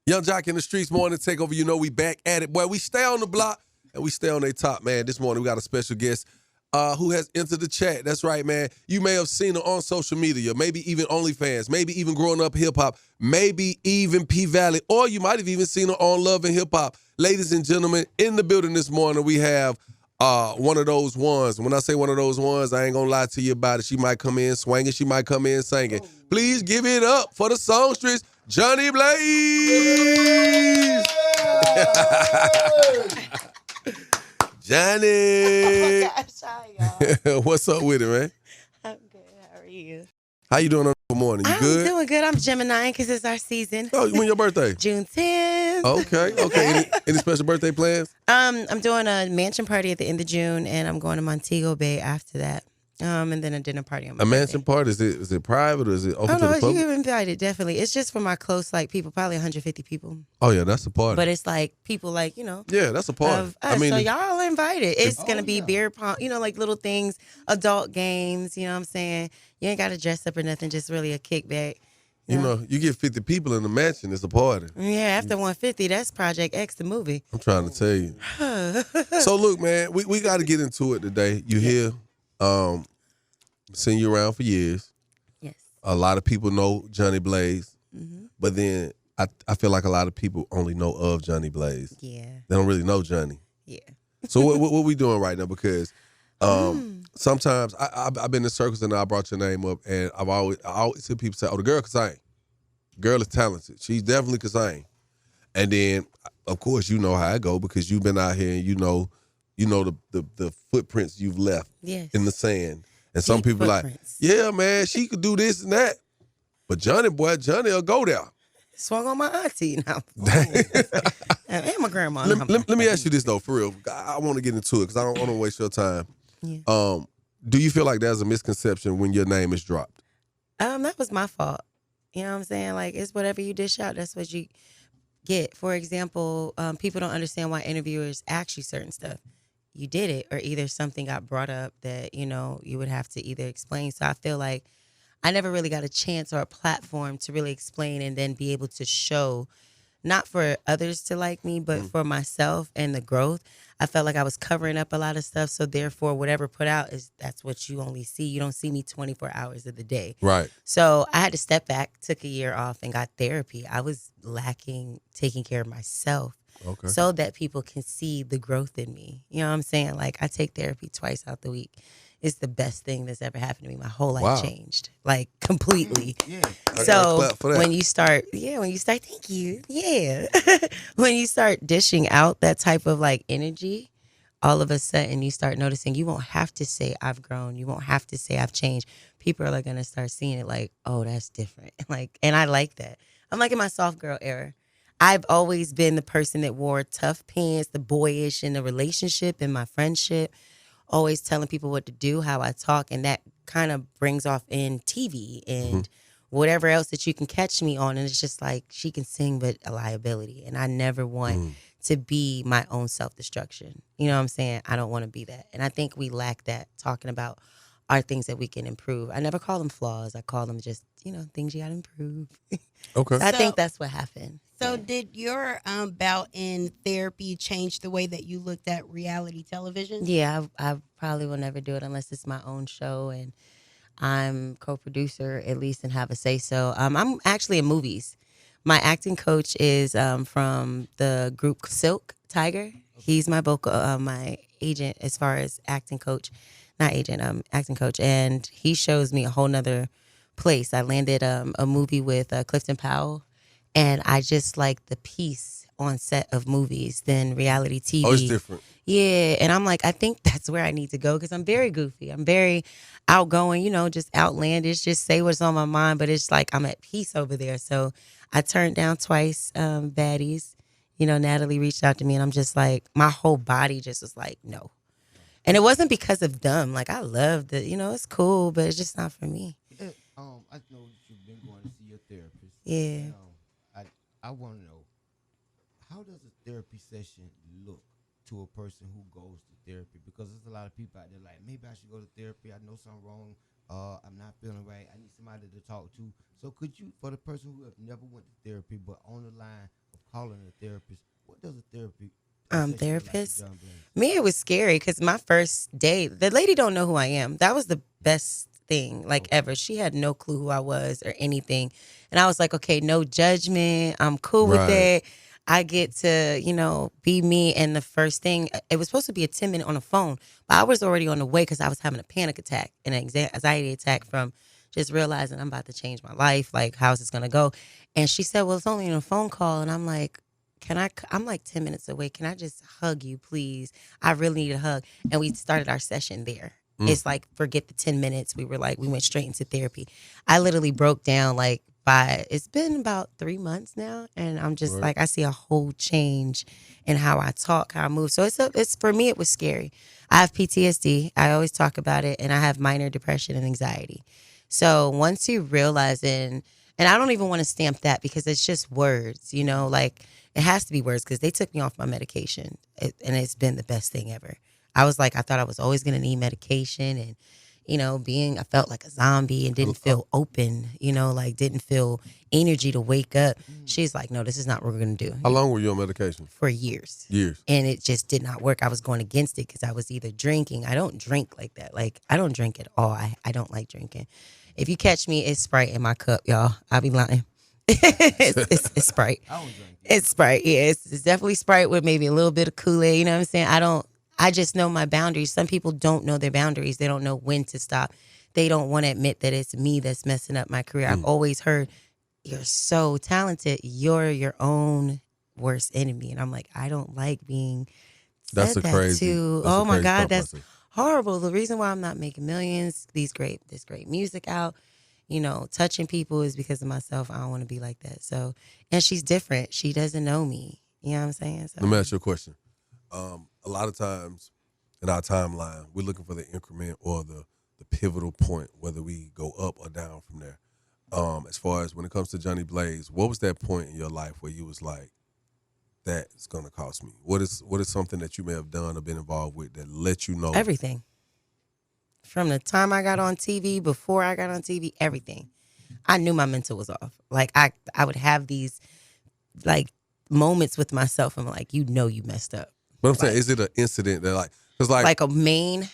Young Jock in the streets, morning takeover. You know we back at it, boy. We stay on the block and we stay on their top, man. This morning we got a special guest who has entered the chat. That's right, man. You may have seen her on social media, maybe even OnlyFans, maybe even growing up hip hop, maybe even P Valley, or you might have even seen her on Love and Hip Hop. Ladies and gentlemen, in the building this morning we have one of those ones. When I say one of those ones, I ain't gonna lie to you about it. She might come in swinging, she might come in singing. Please give it up for the songstress, Jhonni Blaze. Jhonni. Oh my gosh, hi, y'all. What's up with it, man? I'm good. How are you? How you doing on the morning? You I'm good? doing good. I'm Gemini because it's our season. Oh, when your birthday? June 10th. Okay. Any special birthday plans? I'm doing a mansion party at the end of June, and I'm going to Montego Bay after that. And then a dinner party on my A birthday. mansion party? Is it private or is it open Oh, to no, the public? you're invited, definitely. It's just for my close, people, probably 150 people. Oh, yeah, that's a party. But it's people Yeah, that's a party. of us. So y'all are invited. It's going to be beer pong, little things, adult games, you know what I'm saying? You ain't got to dress up or nothing, just really a kickback. You know, you get 50 people in the mansion, it's a party. Yeah, after 150, that's Project X, the movie. I'm trying to tell you. So, look, man, we got to get into it today. You here, seen you around for years. Yes. A lot of people know Jhonni Blaze, but then I feel like a lot of people only know of Jhonni Blaze. Yeah. They don't really know Jhonni. Yeah. So what we doing right now? Because sometimes I've been in circles and I brought your name up, and I always hear people say, "Oh, the girl can sing. Girl is talented. She's definitely can sing." And then, of course, you know how I go because you've been out here and you know the footprints you've left Yes. in the sand. And some Deep people like, footprints. yeah, man, she could do this and that. But Jhonni will go there. Swung on my auntie now. And my grandma. Let me ask you this, though, for real. I want to get into it because I don't want to waste your time. Yeah. Do you feel like there's a misconception when your name is dropped? That was my fault. You know what I'm saying? It's whatever you dish out, that's what you get. For example, people don't understand why interviewers ask you certain stuff. You did it, or either something got brought up that, you would have to either explain. So I feel like I never really got a chance or a platform to really explain and then be able to show, not for others to like me, but for myself and the growth. I felt like I was covering up a lot of stuff. So therefore, whatever put out that's what you only see. You don't see me 24 hours of the day. Right. So I had to step back, took a year off, and got therapy. I was lacking taking care of myself. Okay. So that people can see the growth in me. You know what I'm saying? I take therapy twice out the week. It's the best thing that's ever happened to me. My whole life changed, completely. Yeah. So clap for that. when you start, thank you. Yeah. When you start dishing out that type of and all of a sudden you start noticing you won't have to say I've grown. You won't have to say I've changed. People are going to start seeing it oh, that's different. And I like that. I'm in my soft girl era. I've always been the person that wore tough pants, the boyish in the relationship and my friendship, always telling people what to do, how I talk, and that kind of brings off in TV and whatever else that you can catch me on. And it's just she can sing, but a liability. And I never want to be my own self-destruction. You know what I'm saying? I don't want to be that. And I think we lack that, talking about our things that we can improve. I never call them flaws. I call them just, things you got to improve. Okay. I think that's what happened. So did your bout in therapy change the way that you looked at reality television? Yeah, I probably will never do it unless it's my own show and I'm co-producer at least and have a say-so. I'm actually in movies. My acting coach is from the group Silk Tiger. He's my my agent as far as acting coach. Not agent, acting coach. And he shows me a whole nother place. I landed a movie with Clifton Powell. And I just like the peace on set of movies than reality TV. Oh, it's different. Yeah, and I'm I think that's where I need to go because I'm very goofy. I'm very outgoing, just outlandish, just say what's on my mind. But it's I'm at peace over there. So I turned down twice baddies. Natalie reached out to me and I'm just my whole body just was no. And it wasn't because of them. I loved it. It's cool, but it's just not for me. I know that you've been going to see your therapist. Yeah. I want to know, how does a therapy session look to a person who goes to therapy? Because there's a lot of people out there maybe I should go to therapy. I know something wrong. I'm not feeling right. I need somebody to talk to. So could you, for the person who have never went to therapy but on the line of calling a therapist. What does a therapy session look like to Therapist. Jhonni Blaze? Me, it was scary because my first day, the lady don't know who I am. That was the best thing, like ever. She had no clue who I was or anything. And I was like, okay, no judgment. I'm cool with Right. that. I get to, be me. And the first thing, it was supposed to be a 10-minute on the phone, but I was already on the way because I was having a panic attack and an anxiety attack from just realizing I'm about to change my life. Like, how's this going to go? And she said, well, it's only a phone call. And I'm like, I'm like 10 minutes away. Can I just hug you, please? I really need a hug. And we started our session there. It's like, forget the 10 minutes. We went straight into therapy. I literally broke down it's been about 3 months now. And I'm just Right. I see a whole change in how I talk, how I move. So it's for me, it was scary. I have PTSD. I always talk about it. And I have minor depression and anxiety. So once you realize and I don't even want to stamp that because it's just words, it has to be words because they took me off my medication and it's been the best thing ever. I thought I was always going to need medication and, I felt like a zombie and didn't feel open, didn't feel energy to wake up. She's like, no, this is not what we're going to do. How long were you on medication? For years. Years. And it just did not work. I was going against it because I was either drinking. I don't drink like that. Like, I don't drink at all. I don't like drinking. If you catch me, it's Sprite in my cup, y'all. I'll be lying. It's Sprite. I don't drink it. It's Sprite. Yeah, it's definitely Sprite with maybe a little bit of Kool-Aid. You know what I'm saying? I just know my boundaries. Some people don't know their boundaries. They don't know when to stop. They don't want to admit that it's me that's messing up my career. I've always heard, you're so talented. You're your own worst enemy. And I'm like, I don't like being That's said a that crazy. to. That's a Oh my crazy God, thought that's process. horrible. The reason why I'm not making millions, this great music out, touching people is because of myself. I don't want to be like that. So, and she's different. She doesn't know me. You know what I'm saying? So, Let me ask you a question. A lot of times in our timeline, we're looking for the increment or the pivotal point, whether we go up or down from there. As far as when it comes to Jhonni Blaze, what was that point in your life where you was like, that's gonna cost me? What is something that you may have done or been involved with that let you know everything. From the time I got on TV, before I got on TV, everything. I knew my mental was off. Like, I would have these like moments with myself. I'm like, you messed up. But I'm saying, is it an incident that Like a main.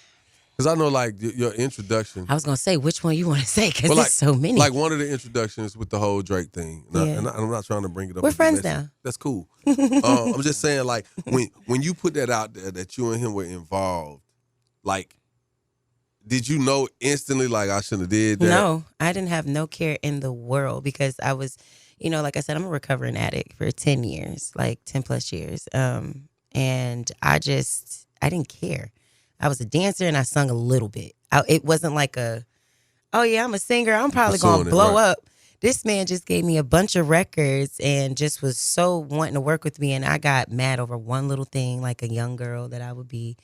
because I know like your introduction. I was gonna say which one you want to say because Well, there's so many. Like one of the introductions with the whole Drake thing. And I'm not trying to bring it up. We're as a friends message. now. That's cool. I'm just saying, like, when you put that out there that you and him were involved, like, did you know instantly, like, I shouldn't have did that? No, I didn't have no care in the world because I was, like I said, I'm a recovering addict for 10 years, like 10 plus years. And I didn't care. I was a dancer and I sung a little bit. It wasn't like oh yeah, I'm a singer. I'm probably going to blow up. This man just gave me a bunch of records and just was so wanting to work with me. And I got mad over one little thing, like a young girl that I would be,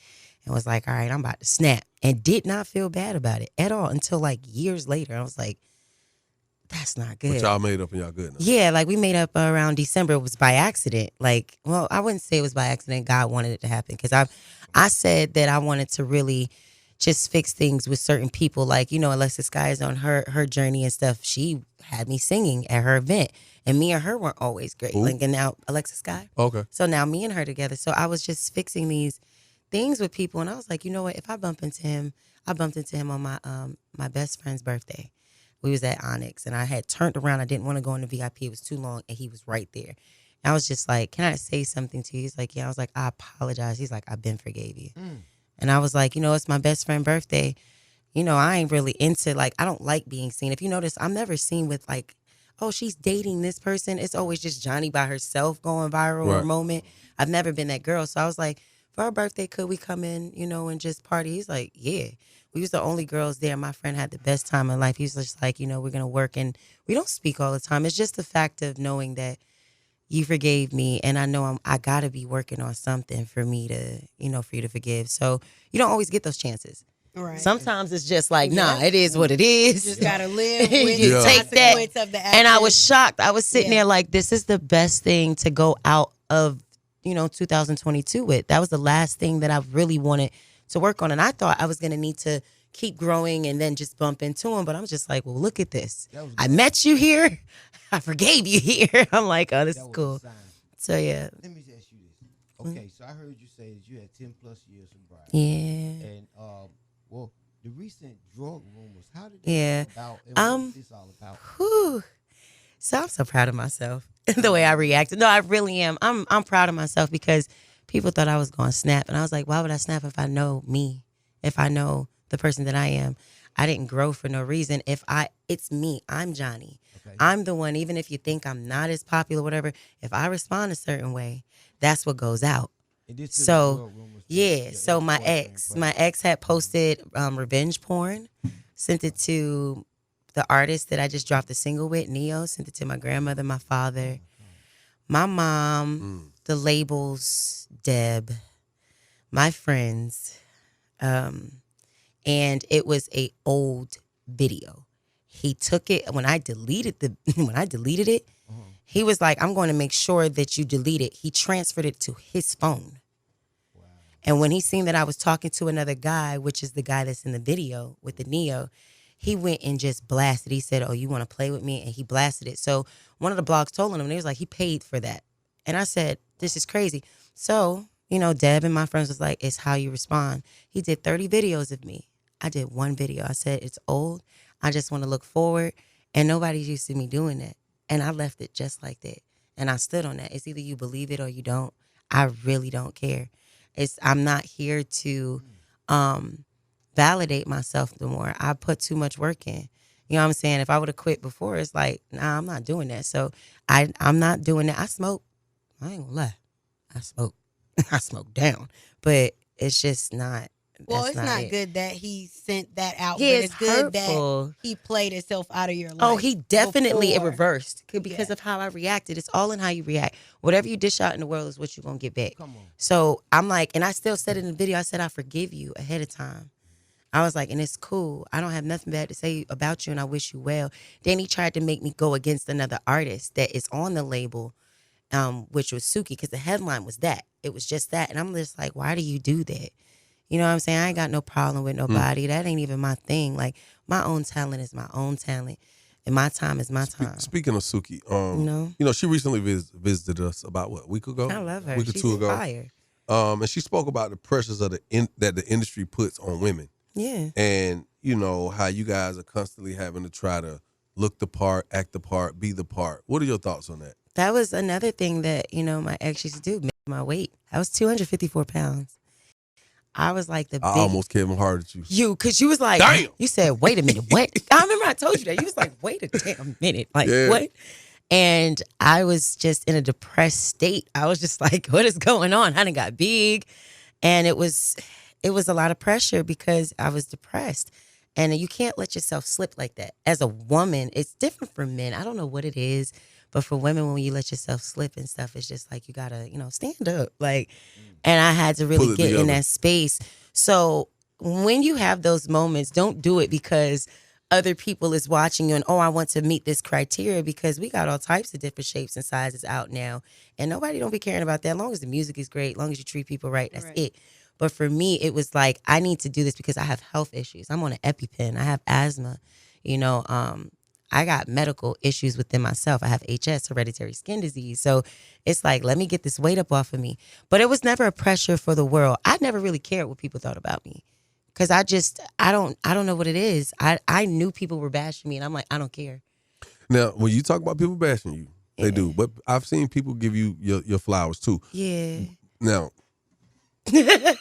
and was like, all right, I'm about to snap. And did not feel bad about it at all until like years later. I was like, that's not good. But y'all made up and y'all good now. Yeah, like we made up around December. It was by accident. Like, well, I wouldn't say it was by accident. God wanted it to happen because I said that I wanted to really just fix things with certain people. Like, Alexis Sky is on her journey and stuff. She had me singing at her event, and me and her weren't always great. Ooh. Like, and now Alexis Sky. Okay. So now me and her together. So I was just fixing these things with people, and I was like, you know what? If I bump into him, I bumped into him on my best friend's birthday. We was at Onyx, and I had turned around. I didn't want to go in the VIP. It was too long, and he was right there. And I was just like, can I say something to you? He's like, yeah. I was like, I apologize. He's like, I've been forgave you. And I was like, it's my best friend's birthday. I ain't really into, like, I don't like being seen. If you notice, I'm never seen with, like, oh, she's dating this person. It's always just Jhonni by herself going viral or Right. moment. I've never been that girl. So I was like, for her birthday, could we come in, and just party? He's like, yeah. We was the only girls there. My friend had the best time in life. He was just like, we're going to work. And we don't speak all the time. It's just the fact of knowing that you forgave me. And I know I got to be working on something for me to, for you to forgive. So you don't always get those chances. Right. Sometimes it's just like, Yeah. nah, it is what it is. You just gotta live with You the take that. consequence of the And I action. was shocked. I was sitting Yeah. there like, this is the best thing to go out of, 2022 with. That was the last thing that I really wanted to work on. And I thought I was going to need to keep growing and then just bump into him. But I'm just like, well, look at this. I met you here. I forgave you here. I'm like, oh, this That is was cool. a sign. So yeah. Let me ask you this. Okay, so I heard you say that you had 10 plus years sobriety. Yeah. And well, the recent drug rumors, how did that Yeah. come about, and what is this all about? Whew. So I'm so proud of myself the way I reacted. No, I really am. I'm proud of myself because people thought I was going to snap, and I was like, why would I snap if I know me? If I know the person that I am? I didn't grow for no reason. It's me. I'm Jhonni. Okay. I'm the one. Even if you think I'm not as popular, whatever. If I respond a certain way, that's what goes out. And this is So drug rumors that yeah. your So my ex-boyfriend ex had posted revenge porn, sent it to the artist that I just dropped a single with, Neo, sent it to my grandmother, my father, my mom, the labels, Deb, my friends, and it was a old video. He took it when I deleted it. He was like, "I'm going to make sure that you delete it." He transferred it to his phone. Wow. And when he seen that I was talking to another guy, which is the guy that's in the video with the Neo, he went and just blasted. He said, "Oh, you want to play with me?" And he blasted it. So one of the blogs told him, and he was like, he paid for that. And I said, this is crazy. So, Deb and my friends was like, it's how you respond. He did 30 videos of me. I did one video. I said, it's old. I just want to look forward. And nobody's used to me doing that. And I left it just like that. And I stood on that. It's either you believe it or you don't. I really don't care. I'm not here to validate myself no more. I put too much work in. You know what I'm saying? If I would have quit before, it's like, nah, I'm not doing that. So I'm not doing that. I smoke. I ain't gonna lie. I smoke. I smoke down. But it's just not. Well, that's it's not it. good that he sent that out, Yeah, but it's it's good hurtful. that he played itself out of your life. Oh, he definitely it before. reversed because of how I reacted. It's all in how you react. Whatever you dish out in the world is what you're gonna get back. Come on. So I'm like, and I still said it in the video. I said I forgive you ahead of time. I was like, and it's cool. I don't have nothing bad to say about you, and I wish you well. Then he tried to make me go against another artist that is on the label, which was Suki, because the headline was that. It was just that, and I'm just like, why do you do that? You know what I'm saying? I ain't got no problem with nobody. That ain't even my thing. Like, my own talent is my own talent, and my time is my time. Speaking of Suki, she recently visited us about a week ago? I love her. Week or She's two ago. fire. And she spoke about the pressures of that the industry puts on women. Yeah. And, how you guys are constantly having to try to look the part, act the part, be the part. What are your thoughts on that? That was another thing that, my ex used to do, make my weight. I was 254 pounds. I was like I almost came hard at you. Because you was like, damn. You said, wait a minute, what? I remember I told you that. You was like, wait a damn minute. Like, Yeah. what? And I was just in a depressed state. I was just like, what is going on? I done got big. And it was a lot of pressure because I was depressed. And you can't let yourself slip like that. As a woman, it's different for men. I don't know what it is. But for women, when you let yourself slip and stuff, it's just like you gotta, stand up. Like, and I had to really get in that space. So when you have those moments, don't do it because other people is watching you and, I want to meet this criteria, because we got all types of different shapes and sizes out now. And nobody don't be caring about that. As long as the music is great, as long as you treat people right, that's it. But for me, it was like, I need to do this because I have health issues. I'm on an EpiPen. I have asthma. I got medical issues within myself. I have HS, hereditary skin disease. So it's like, let me get this weight up off of me. But it was never a pressure for the world. I never really cared what people thought about me. Because I don't know what it is. I knew people were bashing me, and I'm like, I don't care. Now, when you talk about people bashing you, they do. But I've seen people give you your flowers too. Yeah. Now, this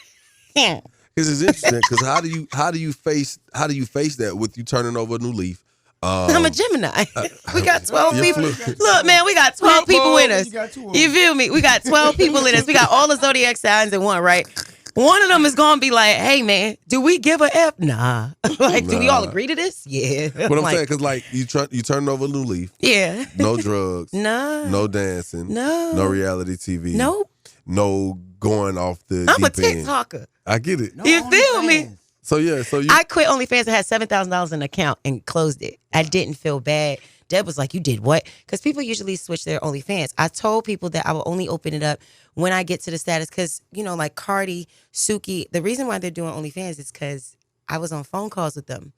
is interesting because how do you face that with you turning over a new leaf? I'm a Gemini. We got 12 people. Look, man, we got 12 people in us. You feel me? We got 12 people in us. We got all the zodiac signs in one, right? One of them is going to be like, hey, man, do we give a F? Nah. Do we all agree to this? Yeah. What I'm saying, because you turn over a new leaf. Yeah. No drugs. No dancing. No reality TV. Nope. No going off the I'm a deep end. TikToker. I get it. No You feel me? OnlyFans. So you I quit OnlyFans and had $7,000 in the account and closed it. I didn't feel bad. Deb was like, you did what? Because people usually switch their OnlyFans. I told people that I will only open it up when I get to the status. Because, like Cardi, Suki, the reason why they're doing OnlyFans is because I was on phone calls with them.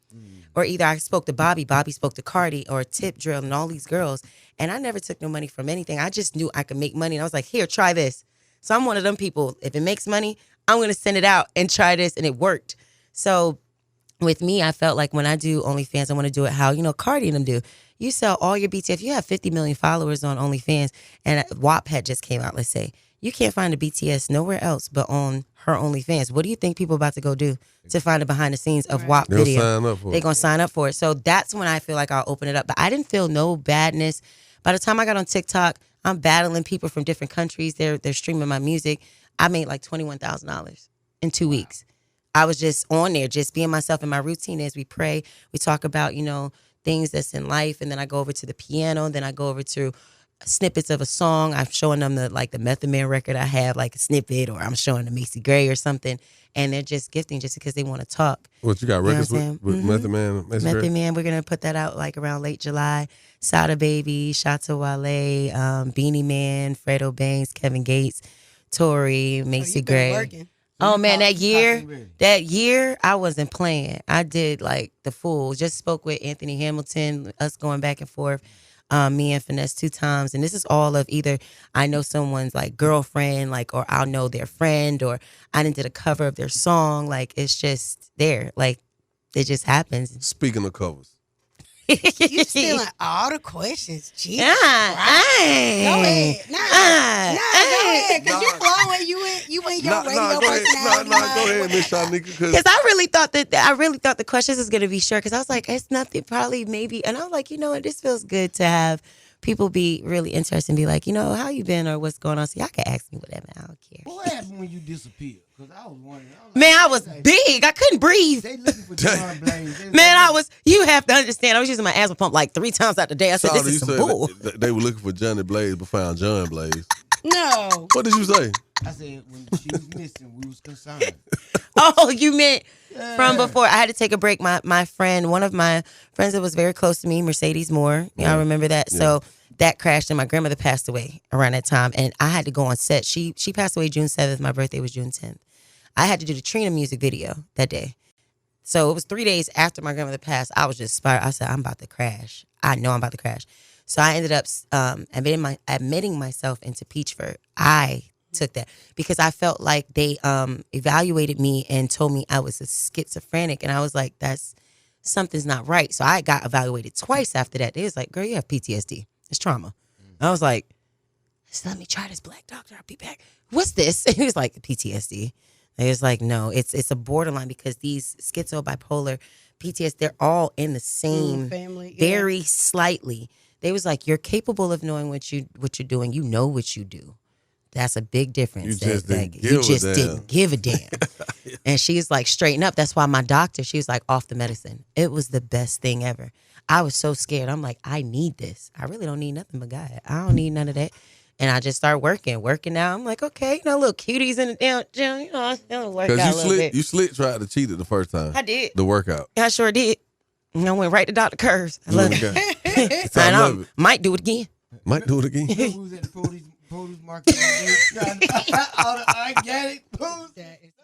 Or either I spoke to Bobby spoke to Cardi, or Tip Drill and all these girls. And I never took no money from anything. I just knew I could make money. And I was like, here, try this. So I'm one of them people. If it makes money, I'm going to send it out and try this. And it worked. So with me, I felt like when I do OnlyFans, I want to do it how, Cardi and them do. You sell all your BTS. You have 50 million followers on OnlyFans, and WAP had just came out, let's say. You can't find a BTS nowhere else but on her OnlyFans. What do you think people about to go do to find the behind the scenes of WAP They'll video? sign up for it. They're going to sign up for it. So that's when I feel like I'll open it up. But I didn't feel no badness. By the time I got on TikTok, I'm battling people from different countries. They're streaming my music. I made like $21,000 in 2 weeks. I was just on there, just being myself. And my routine is we pray, we talk about, things that's in life. And then I go over to the piano. And then I go over to snippets of a song. I'm showing them the Method Man record I have, like a snippet, or I'm showing the Macy Gray or something. And they're just gifting just because they want to talk. What, you got records with Method Man? Method Man, we're going to put that out like around late July. Sada Baby, Shatta Wale, Beanie Man, Fredo Banks, Kevin Gates, Tory, Macy Gray. Working. Oh man, that year I wasn't playing. I did like the full. Just spoke with Anthony Hamilton, us going back and forth, me and Finesse 2 times. And this is all of either I know someone's like girlfriend, like, or I'll know their friend, or I did a cover of their song. Like, it's just there. Like, it just happens. Speaking of covers. You stealing all the questions. Jesus. Yeah, Go ahead. Go ahead. Because you're flowing. You ain't your radio go ahead. personality. Go ahead, Miss Shanika. Because I really thought the questions was gonna be short. Because I was like, it's nothing, probably maybe, and I was like, what, this feels good to have people be really interested and be like, how you been or what's going on. So y'all can ask me whatever. I don't care. What happened when you disappeared? Because I was wondering. Man, I was big. I couldn't breathe. They looking for Jhonni Blaze. Man, you have to understand, I was using my asthma pump like 3 times out the day. I said, this is some bull. They were looking for Jhonni Blaze, but found John Blaze. No. What did you say? I said, when she was missing, we was concerned. Oh, you meant from before. I had to take a break. My friend, one of my friends that was very close to me, Mercedes Moore. Y'all remember that? Yeah. So that crashed and my grandmother passed away around that time. And I had to go on set. She passed away June 7th. My birthday was June 10th. I had to do the Trina music video that day. So it was 3 days after my grandmother passed. I was just inspired. I said, I'm about to crash. I know I'm about to crash. So I ended up admitting myself into Peachford. I took that because I felt like they evaluated me and told me I was a schizophrenic. And I was like, something's not right. So I got evaluated twice after that. They was like, girl, you have PTSD. It's trauma. I was like, let me try this, black doctor. I'll be back. What's this? And he was like, PTSD. He was like, no, it's a borderline because these schizo, bipolar, PTSD, they're all in the same family, very slightly. They was like, you're capable of knowing what you're doing. You know what you do. That's a big difference. You just didn't give a damn. And she's like, straighten up. That's why my doctor, she was like, off the medicine. It was the best thing ever. I was so scared. I'm like, I need this. I really don't need nothing but God. I don't need none of that. And I just started working out. I'm like, okay, little cuties in the damn gym. I still work out a little bit. You tried to cheat it the first time. I did. The workout. I sure did. And I went right to Dr. Curves. I love it. I love it. Might do it again. Might do it again. Who's at the produce market? I get it.